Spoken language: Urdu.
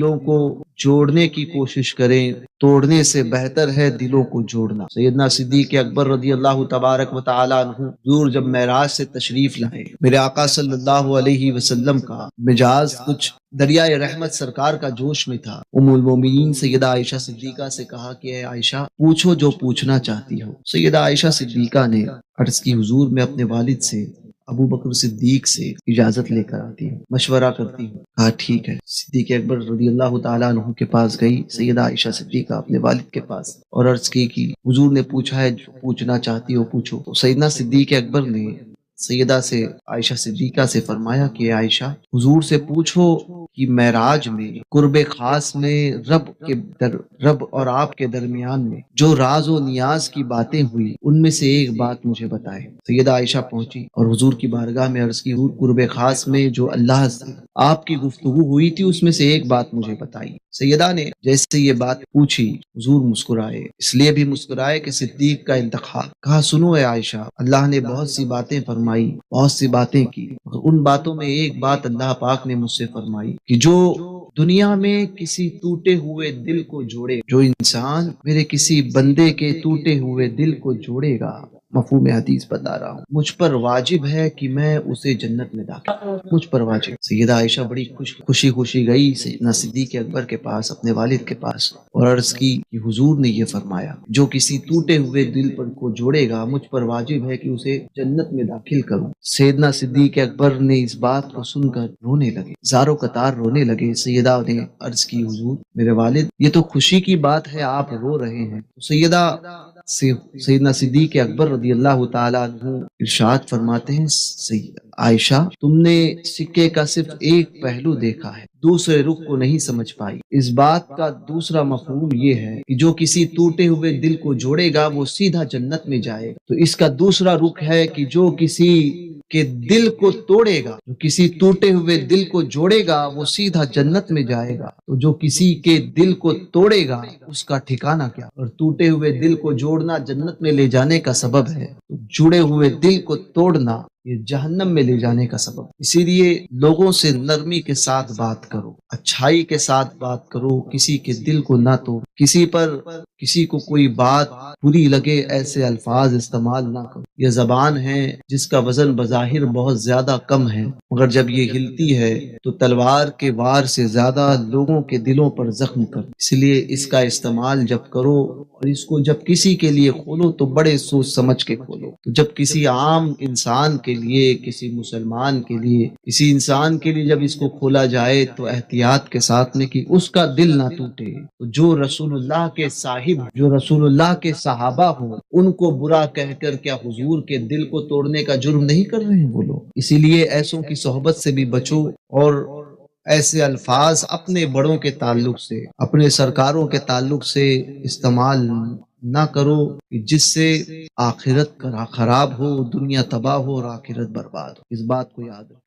دلوں کو جوڑنے کی کوشش کریں، توڑنے سے بہتر ہے دلوں کو جوڑنا۔ سیدنا صدیق اکبر رضی اللہ تبارک و تعالی عنہ حضور جب معراج سے تشریف لائے، میرے آقا صلی اللہ علیہ وسلم کا مزاج کچھ دریائے رحمت سرکار کا جوش میں تھا۔ ام المومنین سیدہ عائشہ صدیقہ سے کہا کہ اے عائشہ، پوچھو جو پوچھنا چاہتی ہو۔ سیدہ عائشہ صدیقہ نے عرض کی حضور میں اپنے والد سے، ابو بکر صدیق سے اجازت لے کر آتی ہوں، مشورہ کرتی ہوں۔ کہا ٹھیک ہے۔ صدیق اکبر رضی اللہ تعالیٰ عنہ کے پاس گئی سیدہ عائشہ صدیقہ اپنے والد کے پاس، اور عرض کی کہ حضور نے پوچھا ہے جو پوچھنا چاہتی ہو پوچھو۔ سیدنا صدیق اکبر نے سیدہ سے عائشہ صدیقہ سے فرمایا کہ عائشہ، حضور سے پوچھو کہ معراج میں قرب خاص میں رب اور آپ کے درمیان میں جو راز و نیاز کی باتیں ہوئی ان میں سے ایک بات مجھے بتائے۔ سیدہ عائشہ پہنچی اور حضور کی بارگاہ میں عرض کی، حضور قرب خاص میں جو اللہ سے آپ کی گفتگو ہوئی تھی اس میں سے ایک بات مجھے بتائی۔ سیدہ نے جیسے یہ بات پوچھی حضور مسکرائے، اس لیے بھی مسکرائے کہ صدیق کا انتخاب۔ کہا سنو اے عائشہ، اللہ نے بہت سی باتیں فرمائی، بہت سی باتیں کی، ان باتوں میں ایک بات اللہ پاک نے مجھ سے فرمائی کہ جو دنیا میں کسی ٹوٹے ہوئے دل کو جوڑے، جو انسان میرے کسی بندے کے ٹوٹے ہوئے دل کو جوڑے گا، مفہوم حدیث بتا رہا ہوں، مجھ پر واجب ہے کہ میں اسے جنت میں داخل، مجھ پر واجب۔ سیدہ عائشہ بڑی خوشی گئی سیدنا صدیق اکبر کے پاس، اپنے والد کے پاس، اور عرض کی کہ حضور نے یہ فرمایا جو کسی ٹوٹے ہوئے دل پر کو جوڑے گا مجھ پر واجب ہے کہ اسے جنت میں داخل کروں۔ سیدنا صدیق اکبر نے اس بات کو سن کر رونے لگے، زاروں قطار رونے لگے۔ سیدہ نے عرض کی حضور میرے والد، یہ تو خوشی کی بات ہے، آپ رو رہے ہیں۔ سیدنا صدیق اکبر رضی اللہ تعالیٰ عنہ ارشاد فرماتے ہیں، عائشہ تم نے سکے کا صرف ایک پہلو دیکھا ہے، دوسرے رخ کو نہیں سمجھ پائی۔ اس بات کا دوسرا مفہوم یہ ہے کہ جو کسی ٹوٹے ہوئے دل کو جوڑے گا وہ سیدھا جنت میں جائے گا، تو اس کا دوسرا رخ ہے کہ جو کسی کے دل کو توڑے گا، جو کسی ٹوٹے ہوئے دل کو جوڑے گا وہ سیدھا جنت میں جائے گا، تو جو کسی کے دل کو توڑے گا اس کا ٹھکانہ کیا۔ اور ٹوٹے ہوئے دل کو جوڑنا جنت میں لے جانے کا سبب ہے، جڑے ہوئے دل کو توڑنا یہ جہنم میں لے جانے کا سبب۔ اسی لیے لوگوں سے نرمی کے ساتھ بات کرو، اچھائی کے ساتھ بات کرو، کسی کے دل کو نہ توڑو، کسی کو کوئی بات بری لگے ایسے الفاظ استعمال نہ کرو۔ یہ زبان ہے جس کا وزن بظاہر بہت زیادہ کم ہے، مگر جب یہ ہلتی ہے تو تلوار کے وار سے زیادہ لوگوں کے دلوں پر زخم کر۔ اس لیے اس کا استعمال جب کرو اور اس کو جب کسی کے لیے کھولو تو بڑے سوچ سمجھ کے کھولو۔ تو جب کسی عام انسان کے لیے، کسی مسلمان کے لیے، کسی انسان کے لیے جب اس کو کھولا جائے تو احتیاط کے ساتھ میں کہ اس کا دل نہ ٹوٹے۔ تو جو رسول اللہ کے صاحب، جو رسول اللہ کے صحابہ ہوں، ان کو برا کہہ کر کیا حضور کے دل کو توڑنے کا جرم نہیں کر رہے ہیں وہ لوگ؟ اسی لیے ایسوں کی صحبت سے بھی بچو، اور ایسے الفاظ اپنے بڑوں کے تعلق سے، اپنے سرکاروں کے تعلق سے استعمال نہ کرو کہ جس سے آخرت خراب ہو، دنیا تباہ ہو اور آخرت برباد ہو۔ اس بات کو یاد رکھو۔